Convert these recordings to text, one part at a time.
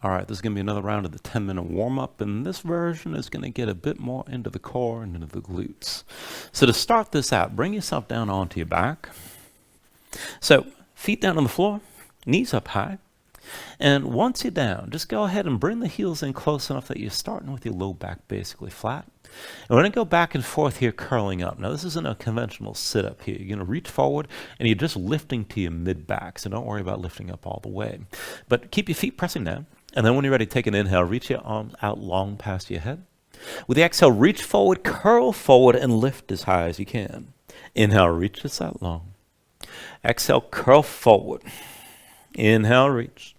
All right, this is going to be another round of the 10-minute warm-up, and this version is going to get a bit more into the core and into the glutes. So to start this out, bring yourself down onto your back. So feet down on the floor, knees up high. And once you're down, just go ahead and bring the heels in close enough that you're starting with your low back basically flat. And we're going to go back and forth here, curling up. Now, this isn't a conventional sit-up here. You're going to reach forward, and you're just lifting to your mid-back, so don't worry about lifting up all the way. But keep your feet pressing down. And then when you're ready, take an inhale. Reach your arms out long past your head. With the exhale, reach forward, curl forward, and lift as high as you can. Inhale, reach this out long. Exhale, curl forward. Inhale, reach.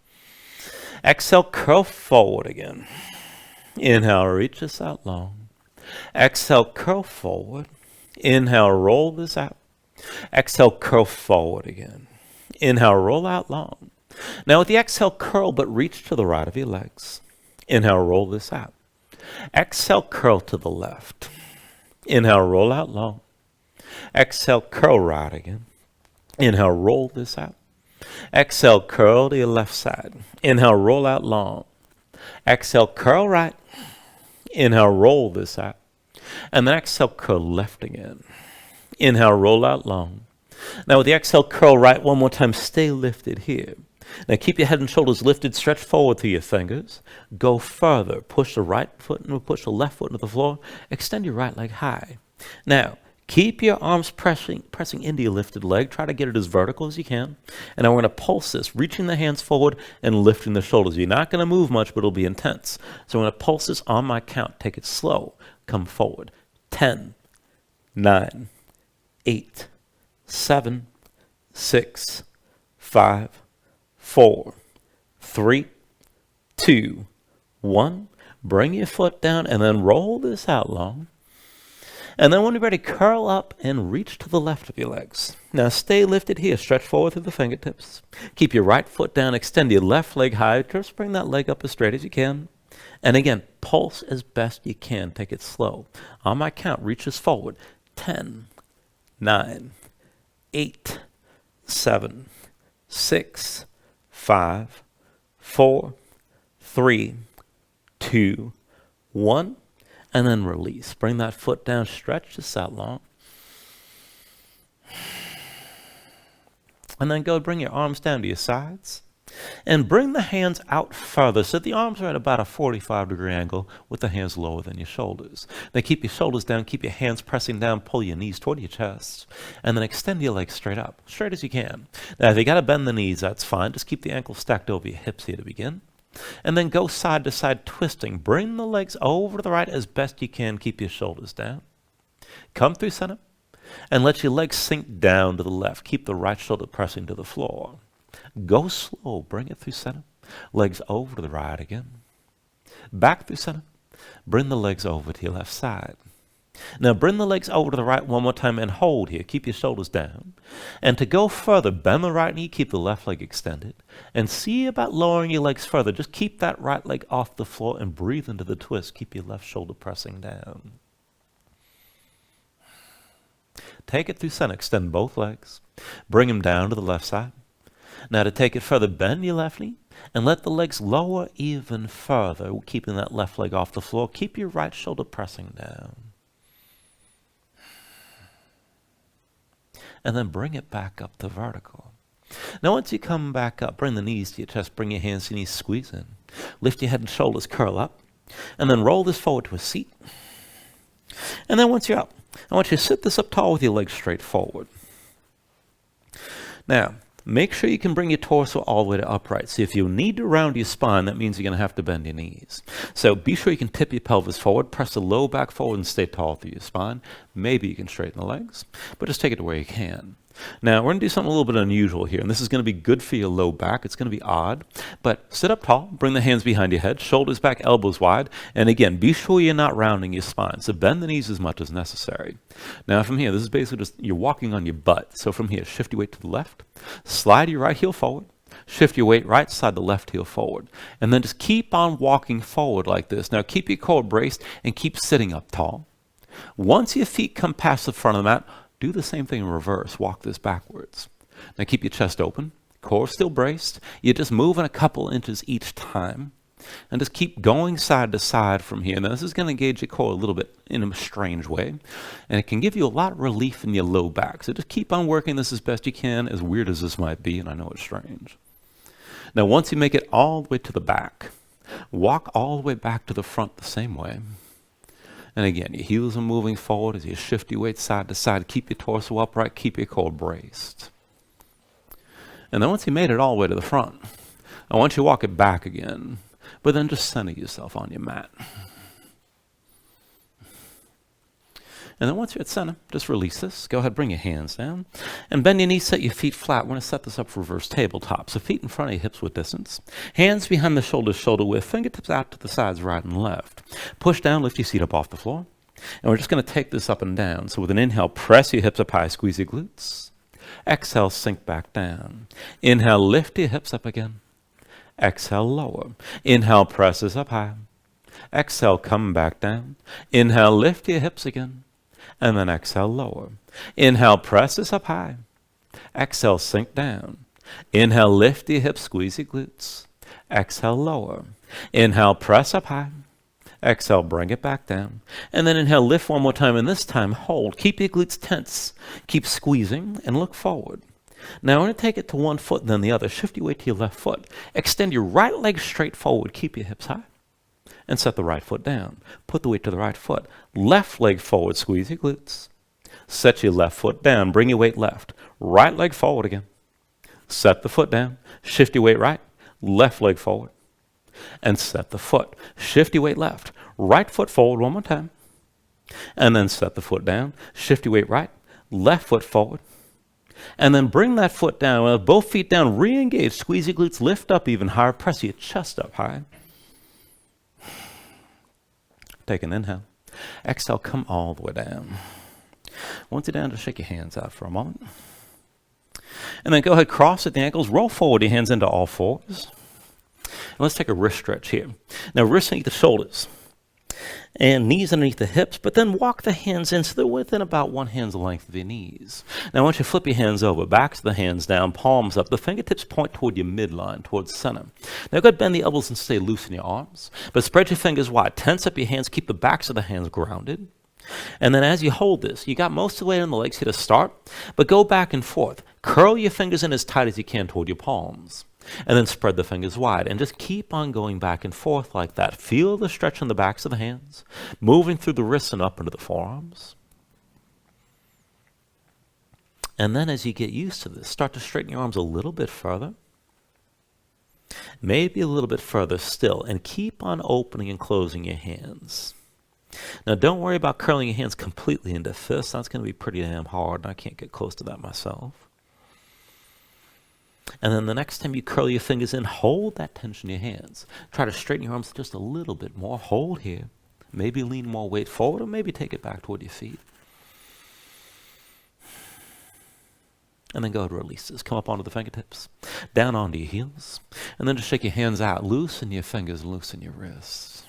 Exhale, curl forward again. Inhale, reach this out long. Exhale, curl forward. Inhale, roll this out. Exhale, curl forward again. Inhale, roll out long. Now with the exhale, curl, but reach to the right of your legs. Inhale, roll this out. Exhale, curl to the left. Inhale, roll out long. Exhale, curl right again. Inhale, roll this out. Exhale, curl to your left side. Inhale, roll out long. Exhale, curl right. Inhale, roll this out. And then exhale, curl left again. Inhale, roll out long. Now with the exhale, curl right one more time. Stay lifted here. Now keep your head and shoulders lifted. Stretch forward through your fingers. Go further. Push the right foot and push the left foot into the floor. Extend your right leg high. Now, keep your arms pressing into your lifted leg. Try to get it as vertical as you can. And now we're going to pulse this, reaching the hands forward and lifting the shoulders. You're not going to move much, but it'll be intense. So I'm going to pulse this on my count. Take it slow. Come forward. 10, 9, 8, 7, 6, 5, 4, 3, 2, 1. Bring your foot down and then roll this out long. And then when you're ready, curl up and reach to the left of your legs. Now stay lifted here. Stretch forward through the fingertips. Keep your right foot down. Extend your left leg high. Just bring that leg up as straight as you can. And again, pulse as best you can. Take it slow. On my count, reach this forward. 10, 9, 8, 7, 6, 5, 4, 3, 2, 1. And then release. Bring that foot down. Stretch this out long. And then go bring your arms down to your sides. And bring the hands out further so the arms are at about a 45-degree angle with the hands lower than your shoulders. Then keep your shoulders down. Keep your hands pressing down. Pull your knees toward your chest. And then extend your legs straight up. Straight as you can. Now, if you got to bend the knees, that's fine. Just keep the ankles stacked over your hips here to begin. And then go side to side twisting. Bring the legs over to the right as best you can. Keep your shoulders down. Come through center and let your legs sink down to the left. Keep the right shoulder pressing to the floor. Go slow. Bring it through center. Legs over to the right again. Back through center. Bring the legs over to your left side. Now bring the legs over to the right one more time and hold here. Keep your shoulders down. And to go further, bend the right knee, keep the left leg extended. And see about lowering your legs further. Just keep that right leg off the floor and breathe into the twist. Keep your left shoulder pressing down. Take it through center. Extend both legs. Bring them down to the left side. Now to take it further, bend your left knee and let the legs lower even further, keeping that left leg off the floor. Keep your right shoulder pressing down. And then bring it back up to vertical. Now once you come back up, bring the knees to your chest, bring your hands to your knees, squeeze in. Lift your head and shoulders, curl up. And then roll this forward to a seat. And then once you're up, I want you to sit this up tall with your legs straight forward. Now, make sure you can bring your torso all the way to upright. See, if you need to round your spine, that means you're going to have to bend your knees. So be sure you can tip your pelvis forward, press the low back forward, and stay tall through your spine. Maybe you can straighten the legs, but just take it to where you can. Now, we're going to do something a little bit unusual here, and this is going to be good for your low back. It's going to be odd, but sit up tall, bring the hands behind your head, shoulders back, elbows wide, and again, be sure you're not rounding your spine, so bend the knees as much as necessary. Now, from here, this is basically just you're walking on your butt, so from here, shift your weight to the left, slide your right heel forward, shift your weight right side the left heel forward, and then just keep on walking forward like this. Now, keep your core braced and keep sitting up tall. Once your feet come past the front of the mat, do the same thing in reverse. Walk this backwards. Now keep your chest open. Core still braced. You're just moving a couple inches each time. And just keep going side to side from here. Now, this is going to engage your core a little bit in a strange way. And it can give you a lot of relief in your low back. So just keep on working this as best you can, as weird as this might be, and I know it's strange. Now, once you make it all the way to the back, walk all the way back to the front the same way. And again, your heels are moving forward as you shift your weight side to side. Keep your torso upright, keep your core braced. And then once you made it all the way to the front, I want you to walk it back again, but then just center yourself on your mat. And then once you're at center, just release this. Go ahead, bring your hands down. And bend your knees, set your feet flat. We're going to set this up for reverse tabletop. So feet in front of your hips with distance. Hands behind the shoulders, shoulder width. Fingertips out to the sides, right and left. Push down, lift your seat up off the floor. And we're just going to take this up and down. So with an inhale, press your hips up high, squeeze your glutes. Exhale, sink back down. Inhale, lift your hips up again. Exhale, lower. Inhale, presses up high. Exhale, come back down. Inhale, lift your hips again. And then exhale, lower. Inhale, presses up high. Exhale, sink down. Inhale, lift your hips, squeeze your glutes. Exhale, lower. Inhale, press up high. Exhale, bring it back down. And then inhale, lift one more time, and this time hold. Keep your glutes tense. Keep squeezing and look forward. Now, I want to take it to one foot and then the other. Shift your weight to your left foot. Extend your right leg straight forward. Keep your hips high. And set the right foot down. Put the weight to the right foot. Left leg forward. Squeeze your glutes. Set your left foot down. Bring your weight left. Right leg forward again. Set the foot down. Shift your weight right. Left leg forward. And set the foot. Shift your weight left. Right foot forward one more time. And then set the foot down. Shift your weight right. Left foot forward. And then bring that foot down. With both feet down. Re-engage. Squeeze your glutes. Lift up even higher. Press your chest up high. Take an inhale. Exhale, come all the way down. Once you're down, just shake your hands out for a moment. And then go ahead, cross at the ankles, roll forward your hands into all fours. And let's take a wrist stretch here. Now, wrists underneath the shoulders and knees underneath the hips, but then walk the hands in so they're within about one hand's length of your knees. Now, I want you to flip your hands over, backs of the hands down, palms up. The fingertips point toward your midline, towards center. Now, go ahead, bend the elbows and stay loose in your arms, but spread your fingers wide. Tense up your hands, keep the backs of the hands grounded. And then as you hold this, you got most of the way on the legs here to start, but go back and forth. Curl your fingers in as tight as you can toward your palms. And then spread the fingers wide and just keep on going back and forth like that. Feel the stretch on the backs of the hands, moving through the wrists and up into the forearms. And then as you get used to this, start to straighten your arms a little bit further. Maybe a little bit further still. And keep on opening and closing your hands. Now, don't worry about curling your hands completely into fists. That's going to be pretty damn hard, and I can't get close to that myself. And then the next time you curl your fingers in, hold that tension in your hands. Try to straighten your arms just a little bit more. Hold here. Maybe lean more weight forward, or maybe take it back toward your feet. And then go ahead and release this. Come up onto the fingertips, down onto your heels, and then just shake your hands out. Loosen your fingers, loosen your wrists.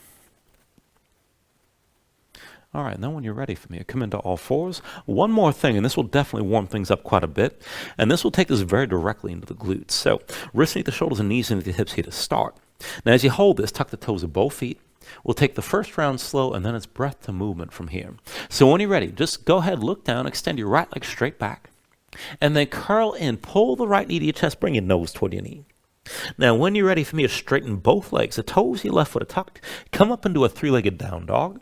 All right, now when you're ready for me, come into all fours. One more thing, and this will definitely warm things up quite a bit, and this will take us very directly into the glutes. So, wrists underneath the shoulders and knees underneath the hips here to start. Now, as you hold this, tuck the toes of both feet. We'll take the first round slow, and then it's breath to movement from here. So when you're ready, just go ahead, look down, extend your right leg straight back, and then curl in. Pull the right knee to your chest, bring your nose toward your knee. Now, when you're ready for me to straighten both legs, the toes of your left foot are tucked, come up into a three-legged down dog.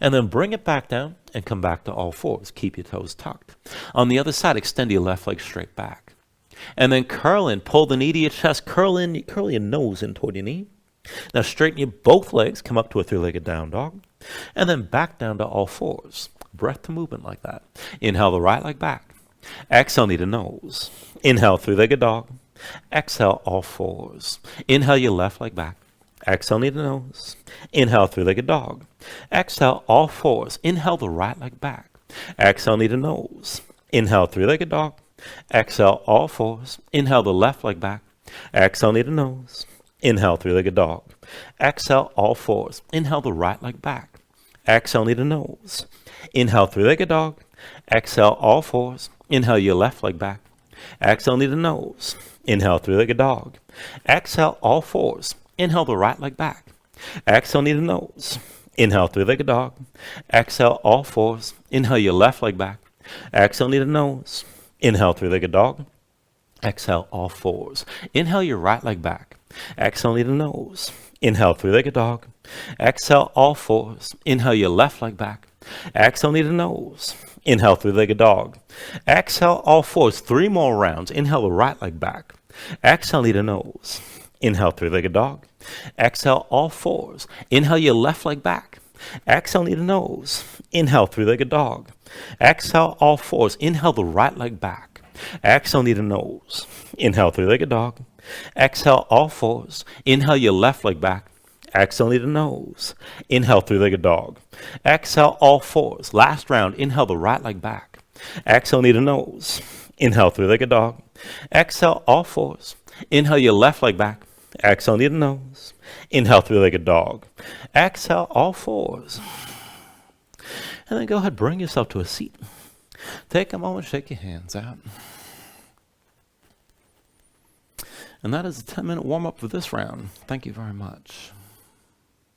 And then bring it back down and come back to all fours. Keep your toes tucked. On the other side, extend your left leg straight back. And then curl in. Pull the knee to your chest. Curl your nose in toward your knee. Now straighten your both legs. Come up to a three-legged down dog. And then back down to all fours. Breath to movement like that. Inhale the right leg back. Exhale knee to nose. Inhale three-legged dog. Exhale all fours. Inhale your left leg back. Exhale knee to nose. Inhale three-legged dog. Exhale all fours. Inhale the right leg back. Exhale knee to nose. Inhale three-legged dog. Exhale all fours. Inhale the left leg back. Exhale knee to nose. Inhale three-legged dog. Exhale all fours. Inhale the right leg back. Exhale knee to nose. Inhale three-legged dog. Exhale all fours. Inhale your left leg back. Exhale knee to nose. Inhale three-legged dog. Exhale all fours. Inhale the right leg back. Exhale, knee to nose. Inhale, three-legged dog. Exhale, all fours. Inhale your left leg back. Exhale, knee to nose. Inhale, three-legged dog. Exhale, all fours. Inhale your right leg back. Exhale, knee to nose. Inhale, three-legged dog. Exhale, all fours. Inhale your left leg back. Exhale, knee to nose. Inhale, three-legged dog. Exhale, all fours. 3 more rounds. Inhale the right leg back. Exhale, knee to nose. Inhale, three-legged dog. Exhale, all fours. Inhale your left leg back. Exhale, knee to nose. Inhale, three-legged dog. Exhale, all fours. Inhale the right leg back. Exhale, knee to nose. Inhale, three-legged dog. Exhale, all fours. Inhale your left leg back. Exhale, knee to nose. Inhale, three-legged dog. Exhale, all fours. Last round. Inhale the right leg back. Exhale, knee to nose. Inhale, three-legged dog. Exhale, all fours. Inhale your left leg back. Exhale, knee to nose. Inhale, three-legged dog. Exhale, all fours. And then go ahead, bring yourself to a seat. Take a moment, shake your hands out. And that is a 10-minute warm-up for this round. Thank you very much.